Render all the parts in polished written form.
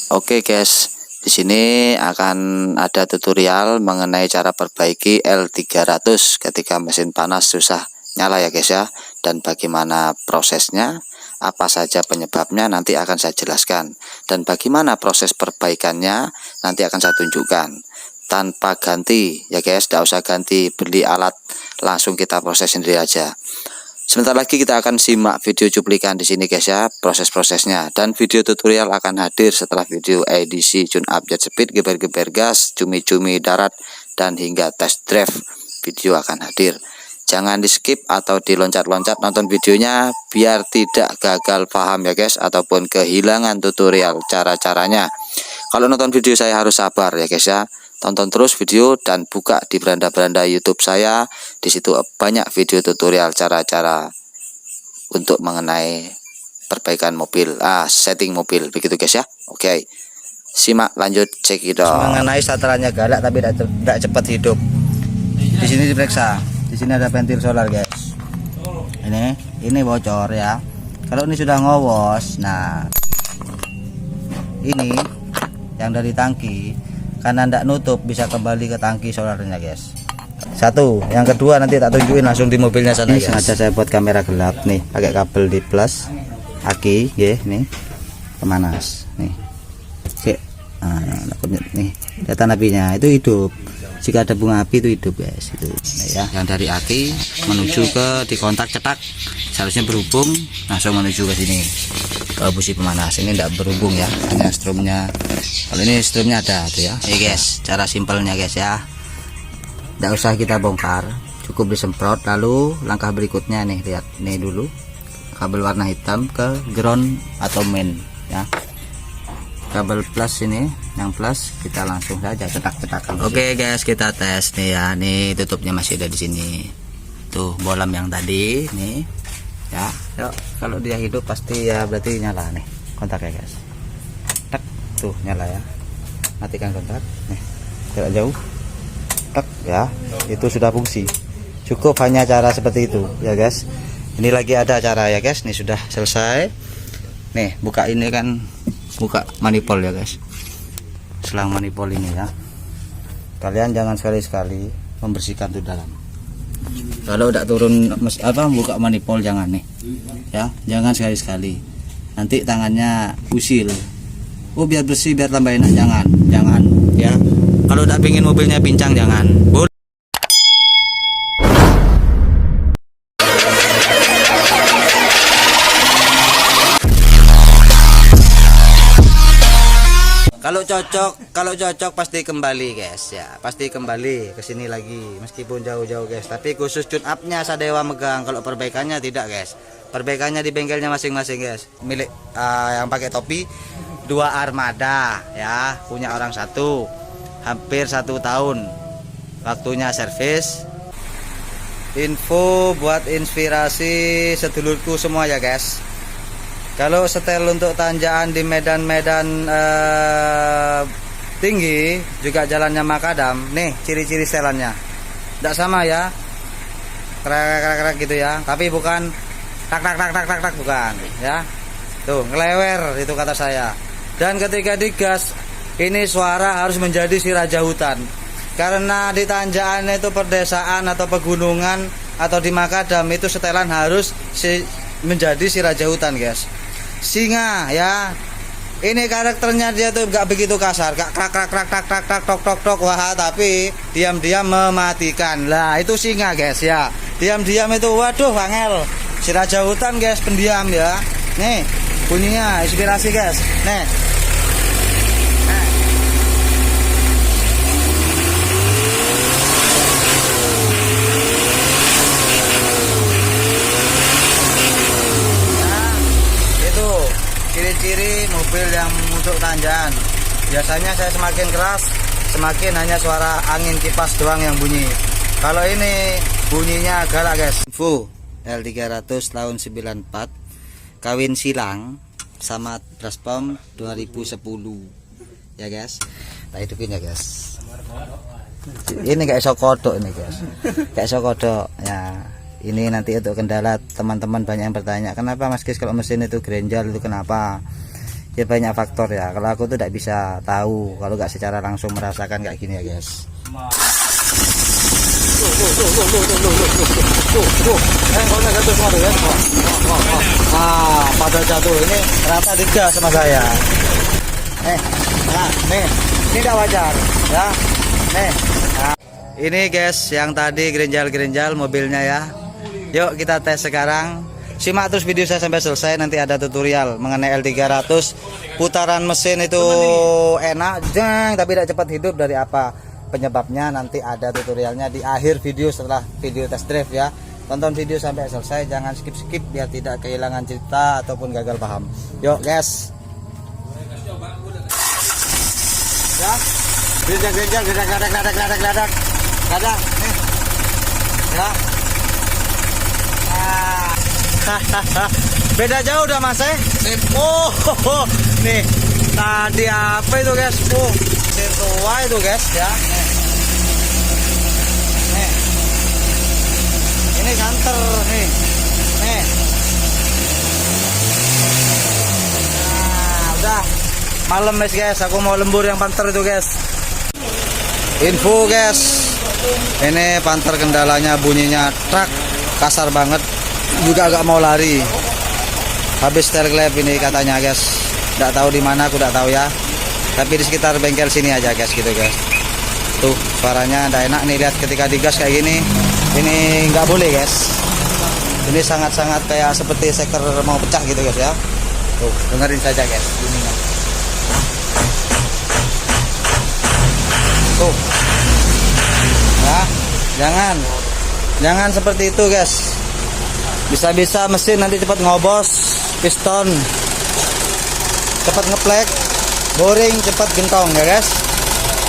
Oke guys, di sini akan ada tutorial mengenai cara perbaiki L300 ketika mesin panas susah nyala ya guys ya. Dan bagaimana prosesnya, apa saja penyebabnya nanti akan saya jelaskan. Dan bagaimana proses perbaikannya nanti akan saya tunjukkan. Tanpa ganti ya guys, tidak usah ganti beli alat, langsung kita proses sendiri aja. Sebentar lagi kita akan simak video cuplikan di sini guys ya, proses-prosesnya, dan video tutorial akan hadir setelah video edisi tune up jet speed, geber-geber gas, cumi-cumi darat, dan hingga test drive video akan hadir. Jangan di skip atau diloncat-loncat nonton videonya biar tidak gagal paham ya guys, ataupun kehilangan tutorial cara-caranya. Kalau nonton video saya harus sabar ya guys ya. Tonton terus video dan buka di beranda-beranda YouTube saya. Di situ banyak video tutorial cara-cara untuk mengenai perbaikan mobil, setting mobil begitu guys ya. Oke. Simak lanjut cekidot. Mengenai satelannya galak tapi tidak cepat hidup. Di sini diperiksa. Di sini ada ventil solar guys. Ini bocor ya. Kalau ini sudah ngowos, nah ini yang dari tangki karena tidak nutup bisa kembali ke tangki solarnya guys. Satu, yang kedua nanti tak tunjukin langsung di mobilnya sana guys. Sengaja saya buat kamera gelap nih, pakai kabel di plus aki ya, nih pemanas nih. Oke, nih data apinya itu hidup. Jika ada bunga api itu hidup guys, itu ya. Yang dari aki menuju ke di kontak cetak seharusnya berhubung langsung menuju ke sini ke busi pemanas. Ini tidak berhubung ya, hanya strumnya. Kalau ini strumnya ada tuh ya. Guys, cara simpelnya guys ya, tidak usah kita bongkar, cukup disemprot. Lalu langkah berikutnya nih, lihat nih dulu kabel warna hitam ke ground atau main ya. Kabel plus ini, yang plus kita langsung saja cetak-cetakan. Oke guys, kita tes nih ya. Nih tutupnya masih ada di sini. Tuh bolam yang tadi nih ya. Yuk, kalau dia hidup pasti ya berarti nyala nih kontaknya guys. Tak, tuh nyala ya. Matikan kontak. Nih, jarak jauh. Tak ya, itu sudah fungsi. Cukup hanya cara seperti itu ya guys. Ini lagi ada cara ya guys. Nih sudah selesai. Nih buka ini kan, buka manifold ya guys, selang manifold ini ya. Kalian jangan sekali-sekali membersihkan tuh dalam. Kalau udah turun buka manifold jangan nih ya, jangan sekali-sekali, nanti tangannya usil. Oh biar bersih biar tambah enak, jangan ya. Kalau udah pingin mobilnya pincang jangan. Kalau cocok pasti kembali guys ya, pasti kembali ke sini lagi meskipun jauh-jauh guys. Tapi khusus tune up-nya Sadewa megang, kalau perbaikannya tidak guys. Perbaikannya di bengkelnya masing-masing guys. Milik yang pakai topi 2 armada ya, punya orang satu, hampir 1 tahun waktunya servis. Info buat inspirasi sedulurku semua ya guys. Kalau setel untuk tanjakan di medan-medan tinggi, juga jalannya makadam, nih ciri-ciri setelannya tidak sama ya, krek gitu ya, tapi bukan tak bukan ya. Tuh ngelewer itu kata saya. Dan ketika digas ini suara harus menjadi si raja hutan, karena di tanjakan itu perdesaan atau pegunungan atau di makadam itu setelan harus menjadi si raja hutan guys. Singa ya, ini karakternya dia tuh nggak begitu kasar, gak krak tok wah, tapi diam-diam mematikan. Lah itu singa guys ya, diam-diam itu waduh wangel. Si raja hutan guys, pendiam ya. Nih bunyinya inspirasi guys. Nih ciri-ciri mobil yang untuk tanjakan. Biasanya saya semakin keras, semakin hanya suara angin kipas doang yang bunyi. Kalau ini bunyinya galak guys. Info L300 tahun 94, kawin silang sama Braskem 2010 ya guys. Kita hidupin ya guys. Ini kayak sokodok ini guys, kayak sokodok ya. Ini nanti untuk kendala teman-teman banyak yang bertanya, kenapa Mas Kis kalau mesin itu grenjal itu kenapa? ya banyak faktor ya. Kalau aku tuh tidak bisa tahu kalau nggak secara langsung merasakan kayak gini ya guys. Pada jatuh ini rata digas sama saya. Nah, nih, ini tidak wajar ya. Nih, nah. Ini guys yang tadi gerinjal mobilnya ya. Yuk kita tes sekarang. Simak terus video saya sampai selesai, nanti ada tutorial mengenai L300. Putaran mesin itu enak, jeng, tapi tidak cepat hidup. Dari apa penyebabnya nanti ada tutorialnya di akhir video setelah video test drive ya. Tonton video sampai selesai, jangan skip biar tidak kehilangan cerita ataupun gagal paham. Yuk guys. Ya, gerinjal, gladak. Nih. Ya. Beda jauh udah mas Oh, nih tadi apa itu guys? Sentua itu guys ya. Nih. Ini kanter nih. Nah, udah malam guys, aku mau lembur yang panter itu guys. Info guys, ini panter kendalanya bunyinya trak, kasar banget, juga agak mau lari. Habis tail clap ini katanya guys, nggak tahu di mana, aku nggak tahu ya, tapi di sekitar bengkel sini aja guys gitu guys. Tuh suaranya nggak enak nih, lihat ketika digas kayak gini, ini nggak boleh guys. Ini sangat-sangat kayak seperti seker mau pecah gitu guys ya. Tuh dengerin saja guys bunyinya. Tuh ya, jangan seperti itu guys. Bisa-bisa mesin nanti cepat ngobos, piston cepat ngeplek, boring cepat gentong ya guys.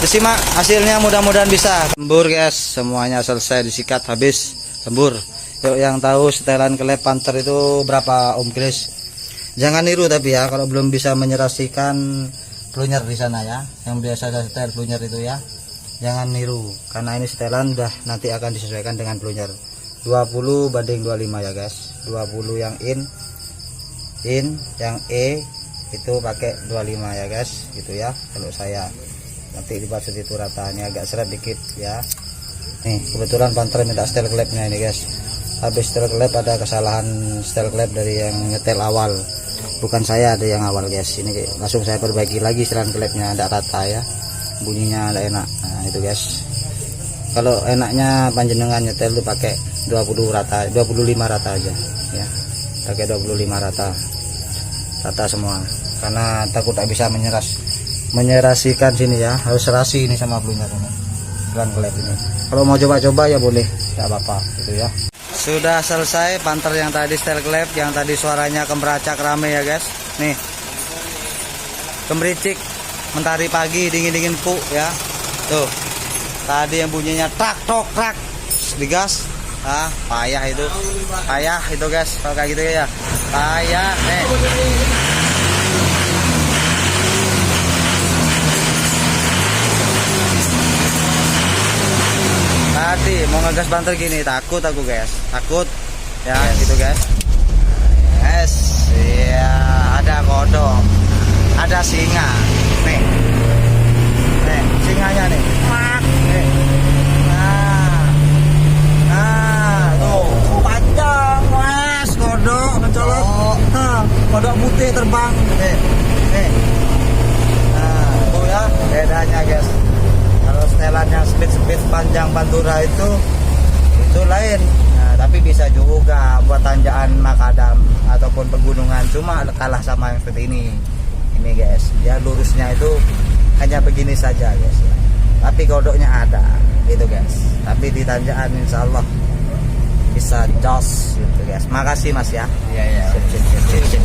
Disimak hasilnya, mudah-mudahan bisa. Lembur guys, semuanya selesai disikat habis lembur. Yuk yang tahu setelan klep panter itu berapa Om Chris? Jangan niru tapi ya, kalau belum bisa menyerasikan plunger di sana ya, yang biasa setel plunger itu ya, jangan niru karena ini setelan udah nanti akan disesuaikan dengan plunger 20 banding 25 ya guys. 20 yang in, yang E itu pakai 25 ya guys gitu ya. Kalau saya nanti dibuat itu ratanya agak seret dikit ya. Nih kebetulan panter minta setel klepnya ini guys. Habis setel klep ada kesalahan setel klep dari yang nyetel awal, bukan saya, ada yang awal guys. Ini langsung saya perbaiki lagi setelan klepnya, tidak rata ya, bunyinya tidak enak. Nah itu guys, kalau enaknya panjenengan nyetel itu pakai 20 rata, 25 rata aja ya, pakai 25 rata semua, karena takut tak bisa menyerasikan sini ya, harus serasi ini sama plunger ini, setelan klep ini. Kalau mau coba-coba ya boleh, tidak apa-apa gitu ya. Sudah selesai panter yang tadi setel klep, yang tadi suaranya kemeracak rame ya guys. Nih kemericik mentari pagi, dingin puk ya. Tuh tadi yang bunyinya trak tok trak digas, payah itu guys kalau kayak gitu ya, payah. Tadi mau ngegas banter gini takut aku guys, takut ya gitu guys. Yes ya, ada kodok, ada singa nih singanya nih. Nah tuh panjang mas, kodok mencolok, kodok putih terbang nih. Nah tuh ya bedanya guys. Kalau setelan yang speed panjang pantura itu lain. Nah, tapi bisa juga buat tanjakan makadam ataupun pegunungan, cuma kalah sama yang seperti ini guys. Ya lurusnya itu hanya begini saja guys ya. Tapi kodoknya ada gitu guys. Tapi di tanjakan insya Allah bisa jos gitu guys. Makasih mas ya. Iya. Sip.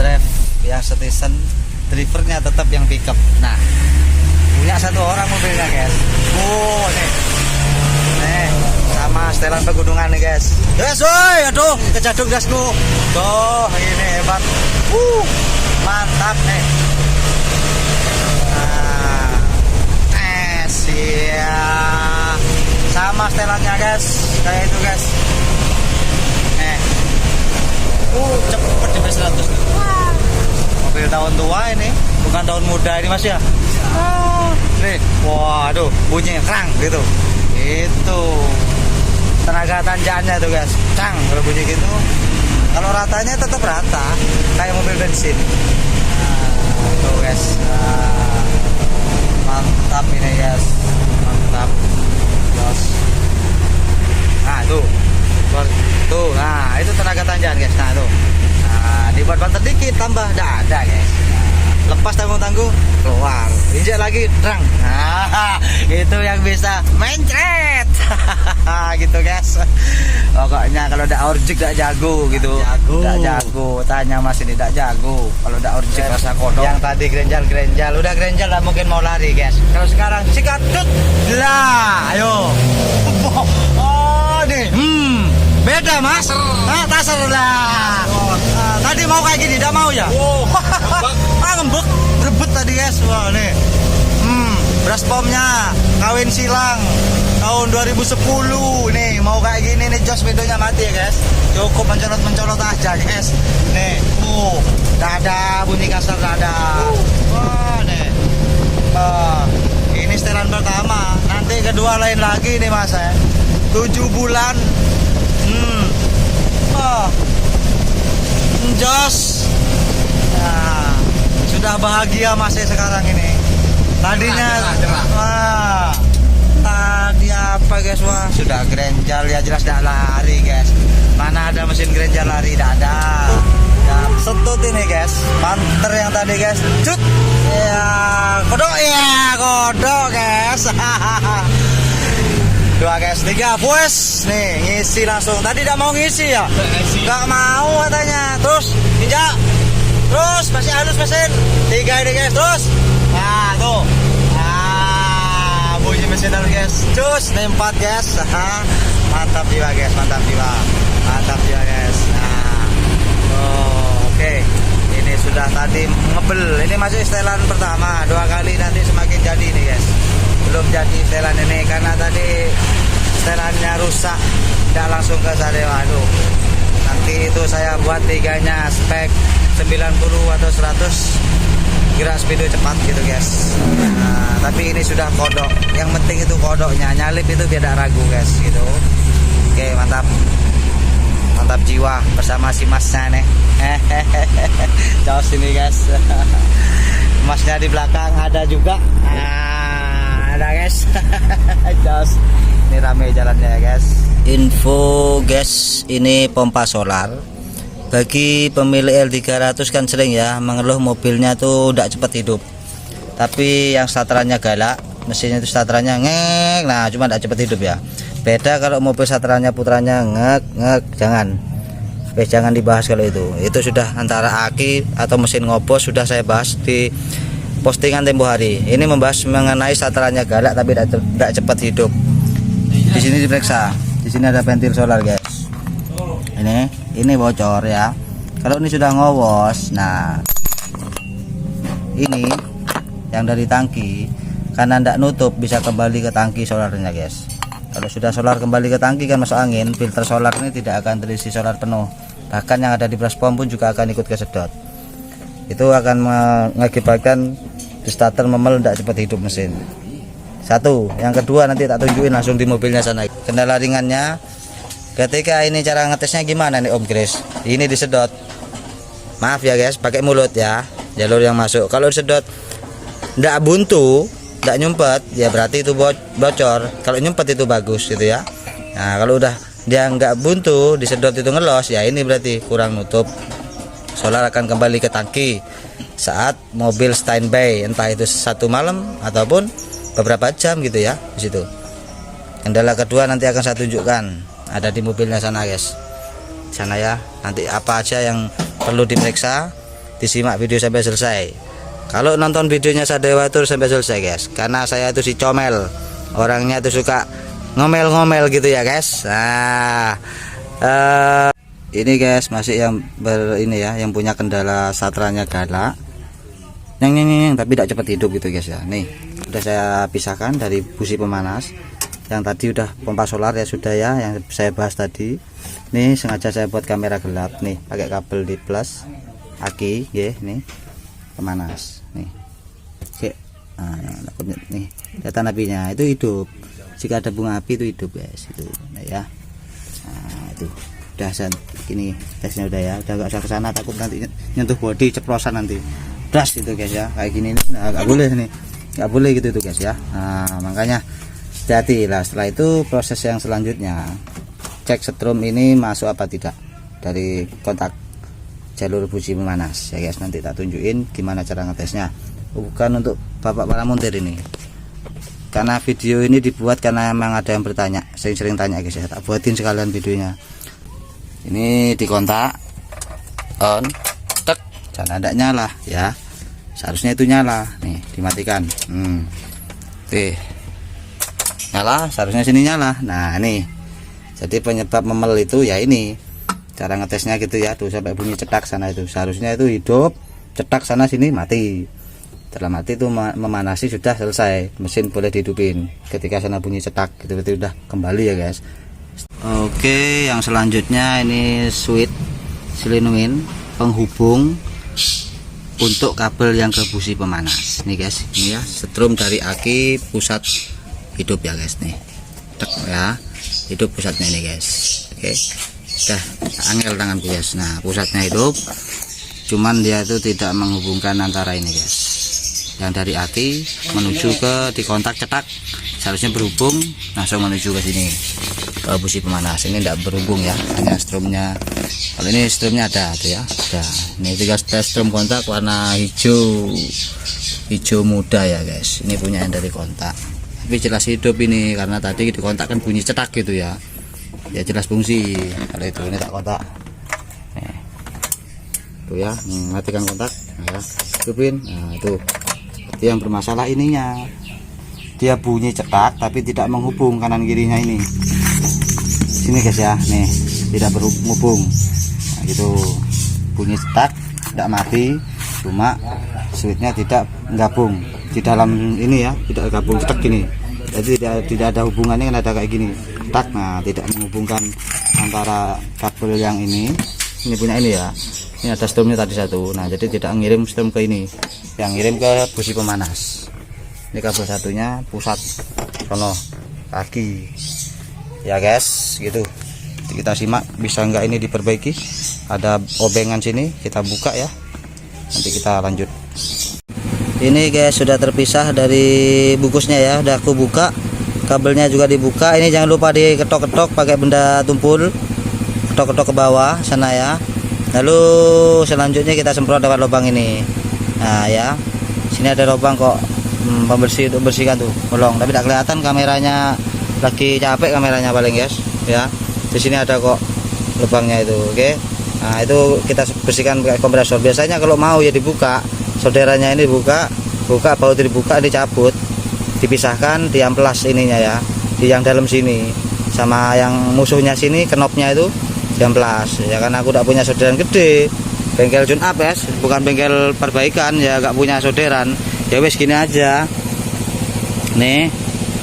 Drive yang citizen, drivernya tetap yang pickup. Nah punya satu orang mobilnya guys. Nih sama setelan pegunungan nih guys. Yes woy, aduh kejaduk gasku. Tuh ini hebat. Mantap nih. Siap. Sama setelannya guys, kayak itu guys. Cepet di 100. mobil tahun tua ini, bukan tahun muda ini Mas ya. Nih, waduh, bunyinya krang gitu. Itu tenaga tanjakannya tuh guys, krang kalau bunyi gitu. Kalau ratanya tetap rata, kayak mobil bensin. Tuh guys, mantap ini guys, mantap. Jos. Nah tuh, nah itu tenaga tanjakan guys. Nah tuh, dibuat banter dikit tambah ada guys. Lepas tanggung-tanggung keluar, injek lagi drang. Itu yang bisa mencret. Gitu guys. Pokoknya kalau udah orjik tidak jago gitu. Tidak jago. Tanya Mas ini tidak jago. Kalau udah orjik rasa kodok. Yang tadi grenjal, udah grenjal lah mungkin mau lari guys. Kalau sekarang sikat tut. Lah, ayo. Oh, nih. Beda Mas. Taser lah. Tadi mau kayak gini, tidak mau ya? Ngembek, berebut tadi guys. Wah nih. Beras pomnya kawin silang tahun 2010 nih, mau kayak gini nih, jos videonya mati ya guys. Cukup mencolot aja guys. Nih, tidak ada bunyi kasar, tidak ada. Wah nih. Ini setelan pertama, nanti kedua lain lagi nih Mas ya. 7 bulan. Jos. Nah, sudah bahagia Mas ya sekarang ini. Tadinya tadi apa guys, wah sudah grenjal ya, jelas tidak lari guys. Mana ada mesin grenjal lari, tidak ada. Ya, setut ini guys, panter yang tadi guys, cut ya, kodok guys. 2 guys, 3 puas nih, ngisi langsung. Tadi tidak mau ngisi ya, nggak mau katanya. Terus injak, terus masih halus mesin. 3 ini guys, terus. Nah tuh, bunyi mesin halus guys. Cus, nih 4 guys. Mantap jiwa guys, mantap jiwa guys. Nah, oke. Ini sudah tadi ngebel. Ini masih setelan pertama. 2 kali nanti semakin jadi nih guys. Belum jadi setelan ini karena tadi setelannya rusak, tidak langsung ke saya. Aduh, nanti itu saya buat 3-nya spek 90 atau 100 gerak speedo cepat gitu guys. Nah, tapi ini sudah kodok, yang penting itu kodoknya, nyalip itu tidak ragu guys gitu. Oke, mantap jiwa bersama si masnya nih. Jauh sini guys. Masnya di belakang ada juga. Ada guys. Jos. Ini rame jalannya ya guys. Info guys, ini pompa solar. Bagi pemilik L300 kan sering ya mengeluh mobilnya tuh tidak cepat hidup. Tapi yang starterannya galak, mesinnya itu starterannya ngek. Nah, cuma tidak cepat hidup ya. Beda kalau mobil starterannya putranya ngek, jangan dibahas kalau itu. Itu sudah antara aki atau mesin ngobos, sudah saya bahas di postingan tempo hari. Ini membahas mengenai starterannya galak tapi tidak cepat hidup. Di sini diperiksa. Di sini ada ventil solar guys. Ini bocor ya. Kalau ini sudah ngowos, nah ini yang dari tangki karena tidak nutup bisa kembali ke tangki solarnya guys. Kalau sudah solar kembali ke tangki kan masuk angin, filter solar ini tidak akan terisi solar penuh. Bahkan yang ada di brush pump pun juga akan ikut kesedot. Itu akan mengakibatkan di starter memel, tidak cepat hidup mesin. 1. Yang kedua nanti tak tunjukin langsung di mobilnya sana. Kendala ringannya ketika ini cara ngetesnya gimana nih Om Grace. Ini disedot, maaf ya guys, pakai mulut ya, jalur yang masuk. Kalau disedot tidak buntu, tidak nyumpet ya berarti itu bocor. Kalau nyumpet itu bagus gitu ya. Nah kalau udah dia nggak buntu, disedot itu ngelos ya, ini berarti kurang nutup. Solar akan kembali ke tangki saat mobil standby, entah itu 1 malam ataupun beberapa jam gitu ya di situ. Kendala kedua nanti akan saya tunjukkan, ada di mobilnya sana guys, sana ya. Nanti apa aja yang perlu diperiksa, disimak video sampai selesai. Kalau nonton videonya Sadewa itu sampai selesai guys, karena saya itu si comel, orangnya itu suka ngomel-ngomel gitu ya guys. Nah ini guys masih yang ini ya, yang punya kendala starterannya galak, nyeng tapi tidak cepat hidup gitu guys ya. Nih udah saya pisahkan dari busi pemanas. Yang tadi udah pompa solar ya sudah ya, yang saya bahas tadi. Nih sengaja saya buat kamera gelap nih, pakai kabel di plus aki ya nih. pemanas nih. Oke, nah, nih kelihatan apinya itu hidup. Jika ada bunga api itu hidup guys, itu nah, ya. Nah, itu udah gini tesnya udah ya, udah gak usah ke sana takut nanti nyentuh body ceplosan nanti das itu guys ya, kayak gini nah, nggak boleh nih, nggak boleh gitu tuh guys ya. Nah makanya hati-hati lah. Setelah itu proses yang selanjutnya cek setrum ini masuk apa tidak dari kontak jalur busi pemanas ya guys. Nanti tak tunjukin gimana cara ngetesnya, bukan untuk bapak para montir ini, karena video ini dibuat karena emang ada yang bertanya, sering tanya guys ya, tak buatin sekalian videonya. Ini dikontak on, tek, jangan ada nyala ya, seharusnya itu nyala nih, dimatikan. Oke, nyala, seharusnya sini nyala. Nah ini jadi penyebab memel itu ya, ini cara ngetesnya gitu ya. Tuh sampai bunyi cetak sana itu, seharusnya itu hidup, cetak sana sini mati. Setelah mati itu memanasi sudah selesai, mesin boleh dihidupin. Ketika sana bunyi cetak gitu berarti udah kembali ya guys. Oke, yang selanjutnya ini switch silinuin penghubung untuk kabel yang ke busi pemanas nih guys. Ini ya, setrum dari aki pusat hidup ya guys nih, tek ya, hidup pusatnya ini guys. Oke, udah angel tanganku guys. Nah pusatnya hidup, cuman dia itu tidak menghubungkan antara ini guys, yang dari aki menuju ke di kontak cetak, seharusnya berhubung langsung menuju ke sini ke busi pemanas. Ini tidak berhubung ya, hanya strumnya. Kalau ini strumnya ada tuh ya, ada. Ini tiga strum kontak warna hijau muda ya guys. Ini punya yang dari kontak, tapi jelas hidup ini karena tadi di kontak kan bunyi cetak gitu ya, ya jelas fungsi. Kalau itu ini tak kontak nih, tuh ya, matikan kontak ya, hidupin. Nah itu yang bermasalah ininya, dia bunyi cetak tapi tidak menghubung kanan kirinya ini. Sini guys ya, nih tidak berhubung. Nah, gitu, bunyi cetak tidak mati, cuma switchnya tidak gabung di dalam ini ya, tidak gabung cetak gini. Jadi tidak ada hubungannya, kan ada kayak gini cetak. Nah tidak menghubungkan antara kabel yang ini punya ini ya. Ini ada strumnya tadi satu, nah jadi tidak ngirim strum ke ini, yang ngirim ke busi pemanas. Ini kabel satunya pusat sono kaki ya guys gitu. Kita simak bisa enggak ini diperbaiki. Ada obengan sini, kita buka ya, nanti kita lanjut. Ini guys sudah terpisah dari bungkusnya ya, udah aku buka, kabelnya juga dibuka. Ini jangan lupa diketok-ketok pakai benda tumpul, ketok-ketok ke bawah sana ya. Lalu selanjutnya kita semprot lewat lubang ini. Nah ya, sini ada lubang kok, pembersih untuk bersihkan tuh bolong, tapi tak kelihatan kameranya, lagi capek kameranya paling guys ya. Di sini ada kok lubangnya itu. Oke, nah itu kita bersihkan pakai kompresor. Biasanya kalau mau ya dibuka solderannya, ini buka baut dibuka, dicabut, dipisahkan, diamplas ininya ya, di yang dalam sini sama yang musuhnya sini, knopnya itu diamplas ya. Karena aku tidak punya solderan gede, bengkel tune up ya, bukan bengkel perbaikan ya, gak punya solderan ya. Wes gini aja nih,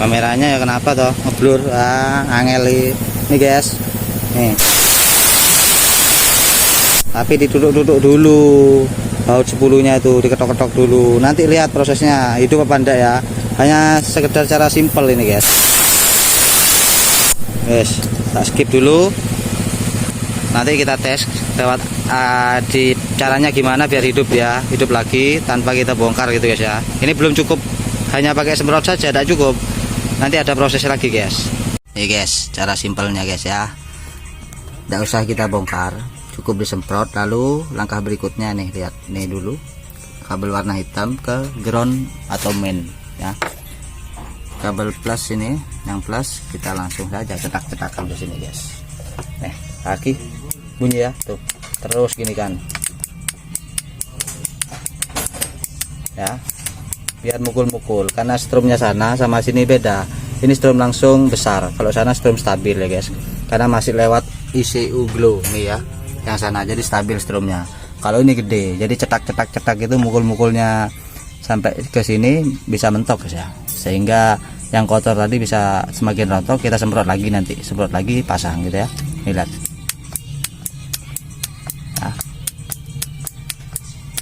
kameranya ya kenapa toh ngeblur, angeli nih guys nih. Tapi diduduk-duduk dulu baut 10-nya itu, diketok-ketok dulu, nanti lihat prosesnya hidup apa enggak ya. Hanya sekedar cara simple ini guys. Guys, tak skip dulu, nanti kita tes lewat di caranya gimana biar hidup ya, hidup lagi tanpa kita bongkar gitu guys ya. Ini belum cukup hanya pakai semprot saja, tidak cukup, nanti ada proses lagi guys. Nih guys, cara simpelnya guys ya, tidak usah kita bongkar, cukup disemprot. Lalu langkah berikutnya nih, lihat nih dulu kabel warna hitam ke ground atau main ya. Kabel plus ini, yang plus kita langsung saja cetak-cetakan di sini guys. Kaki bunyi ya tuh, terus gini kan ya, biar mukul-mukul, karena strumnya sana sama sini beda. Ini strum langsung besar, kalau sana strum stabil ya guys, karena masih lewat ECU glow nih ya, yang sana jadi stabil strumnya. Kalau ini gede, jadi cetak itu mukul-mukulnya sampai ke sini bisa mentok guys ya, sehingga yang kotor tadi bisa semakin rontok. Kita semprot lagi, nanti semprot lagi, pasang gitu ya. Nih lihat, nah,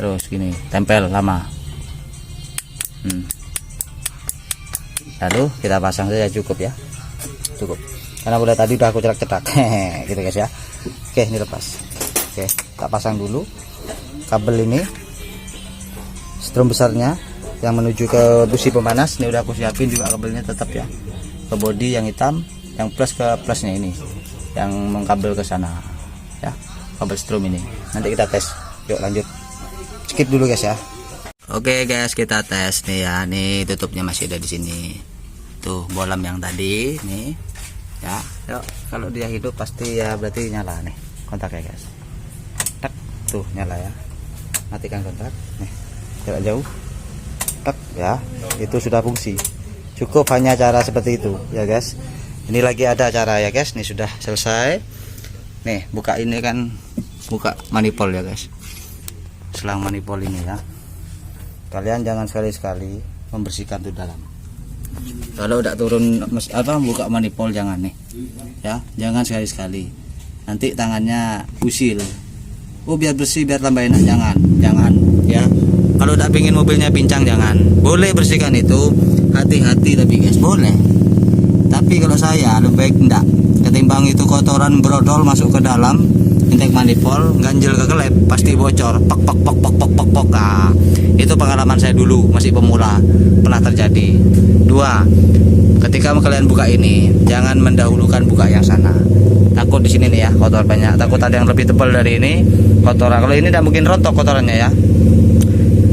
terus gini tempel lama. Lalu kita pasang saja, cukup ya, cukup karena boleh tadi udah aku cetak-cetak gitu guys ya. Oke, ini lepas. Oke, tak pasang dulu kabel ini, strom besarnya yang menuju ke busi pemanas. Ini udah aku siapin juga kabelnya tetap ya, ke bodi yang hitam, yang plus ke plusnya ini yang mengkabel ke sana ya, kabel strom ini. Nanti kita tes, yuk lanjut, skip dulu guys ya. Oke guys, kita tes nih ya. Nih tutupnya masih ada di sini. Tuh bolam yang tadi nih ya. Yuk, kalau dia hidup pasti ya berarti nyala nih kontak ya guys. Tak, tuh nyala ya. Matikan kontak. Nih, jarak jauh. Tak ya, itu sudah fungsi. Cukup hanya cara seperti itu ya guys. Ini lagi ada cara ya guys. Nih sudah selesai. Nih buka ini kan, buka manifold ya guys. Selang manifold ini ya. Kalian jangan sekali-sekali membersihkan tuh dalam. Kalau udah turun buka manifold jangan nih ya, jangan sekali-sekali, nanti tangannya usil. Oh biar bersih, biar tambah enak, jangan ya. Kalau udah pingin mobilnya pincang jangan. Boleh bersihkan itu, hati-hati tapi guys, boleh. Tapi kalau saya lebih baik enggak, ketimbang itu kotoran brodol masuk ke dalam intake manifold, ganjel ke kelep, pasti bocor, pok. Nah, itu pengalaman saya dulu masih pemula, pernah terjadi. 2, ketika kalian buka ini, jangan mendahulukan buka yang sana. Takut di sini nih ya, kotor banyak. Takut ada yang lebih tebal dari ini, kotoran. Kalau ini tidak mungkin rontok kotorannya ya.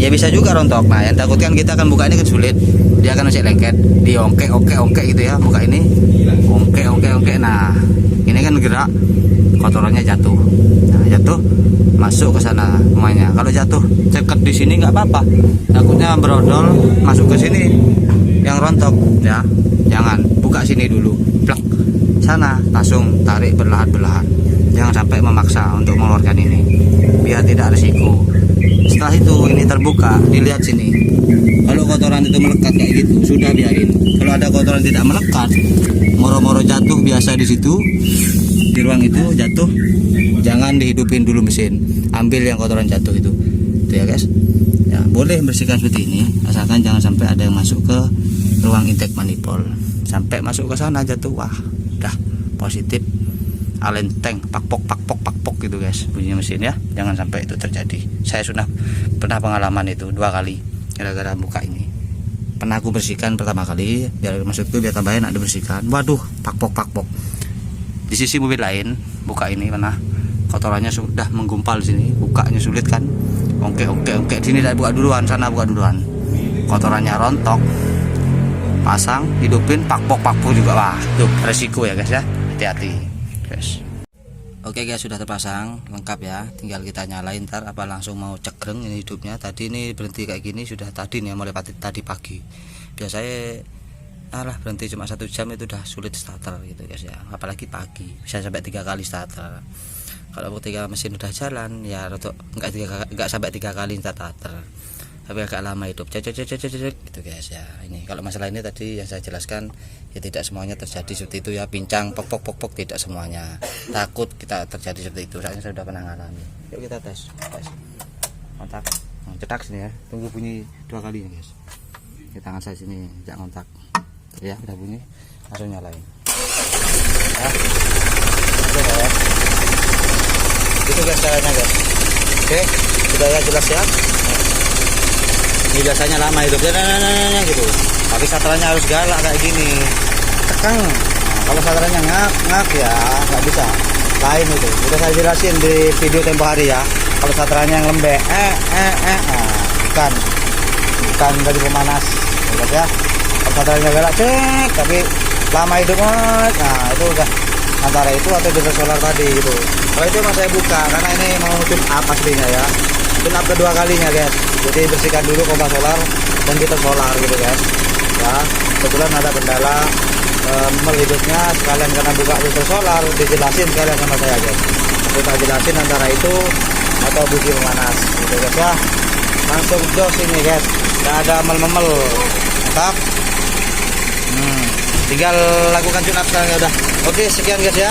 Ya bisa juga rontok. Nah, yang takutkan kita akan buka ini kan sulit. Dia akan masih lengket, diongkek gitu ya, buka ini. Ongkek. Nah, ini kan gerak, kotorannya jatuh. Nah, jatuh masuk ke sana semuanya. Kalau jatuh ceket di sini nggak apa-apa, takutnya brodol masuk ke sini yang rontok ya. Jangan buka sini dulu, plak sana, langsung tarik berlahan-berlahan. Jangan sampai memaksa untuk mengeluarkan ini, biar tidak risiko. Setelah itu ini terbuka, dilihat sini. Kalau kotoran itu melekat kayak gitu, sudah biarin. Kalau ada kotoran tidak melekat, moro-moro jatuh biasa di situ, di ruang itu jatuh, jangan dihidupin dulu mesin, ambil yang kotoran jatuh itu ya guys ya. Boleh bersihkan seperti ini, asalkan jangan sampai ada yang masuk ke ruang intake manifold. Sampai masuk ke sana jatuh, wah udah positif alen tank pakpok gitu guys bunyi mesin ya. Jangan sampai itu terjadi. Saya sudah pernah pengalaman itu 2 kali gara-gara buka ini. Pernah aku bersihkan pertama kali, biar maksudku biar tambah enak dibersihkan, waduh pakpok. Di sisi mobil lain buka ini mana kotorannya sudah menggumpal di sini, bukanya sulit kan. Ongkek sini tidak buka duluan, sana buka duluan, kotorannya rontok. Pasang, hidupin, pakpok juga, wah tuh resiko ya guys ya, hati-hati guys. Oke guys, sudah terpasang lengkap ya, tinggal kita nyalain ntar apa langsung mau cekreng ini hidupnya. Tadi ini berhenti kayak gini sudah tadi nih, mulai tadi pagi. Biasanya berhenti cuma 1 jam itu udah sulit starter gitu guys ya, apalagi pagi bisa sampai 3 kali starter. Kalau ketika mesin udah jalan ya enggak sampai 3 kali starter, tapi agak lama hidup cek gitu guys ya. Ini kalau masalah ini tadi yang saya jelaskan ya, tidak semuanya terjadi seperti itu ya, pincang pok tidak semuanya. Takut kita terjadi seperti itu, soalnya saya sudah pernah ngalami. Yuk kita tes kontak, cetak sini ya, tunggu bunyi 2 kali ya guys. Di tangan saya sini jangan kontak ya, udah bunyi langsung nyalain ya. Oke ya, itu guys caranya guys. Oke, sudah ya, jelas ya. Ini biasanya lama hidupnya gitu, tapi saterannya harus galak kayak gini, tekan. Kalau saterannya ngak ya nggak bisa. Lain itu udah saya jelasin di video tempo hari ya. Kalau saterannya yang lembek bukan dari pemanas ya. Kalau saterannya galak cek tapi lama hidup, nah itu udah antara itu atau bisa solar tadi gitu. Kalau itu mas saya buka karena ini mau tune up aslinya ya, tune up kedua kalinya guys. Jadi bersihkan dulu pompa solar dan kita solar gitu guys ya. Kebetulan ada kendala hidupnya, sekalian karena buka filter solar dijelasin sekalian sama saya guys. Kita jelasin antara itu atau busi pemanas gitu guys ya. Langsung jos ini guys, nggak ada memel mantap. Tinggal lakukan tune up sekarang ya udah. Oke, sekian guys ya.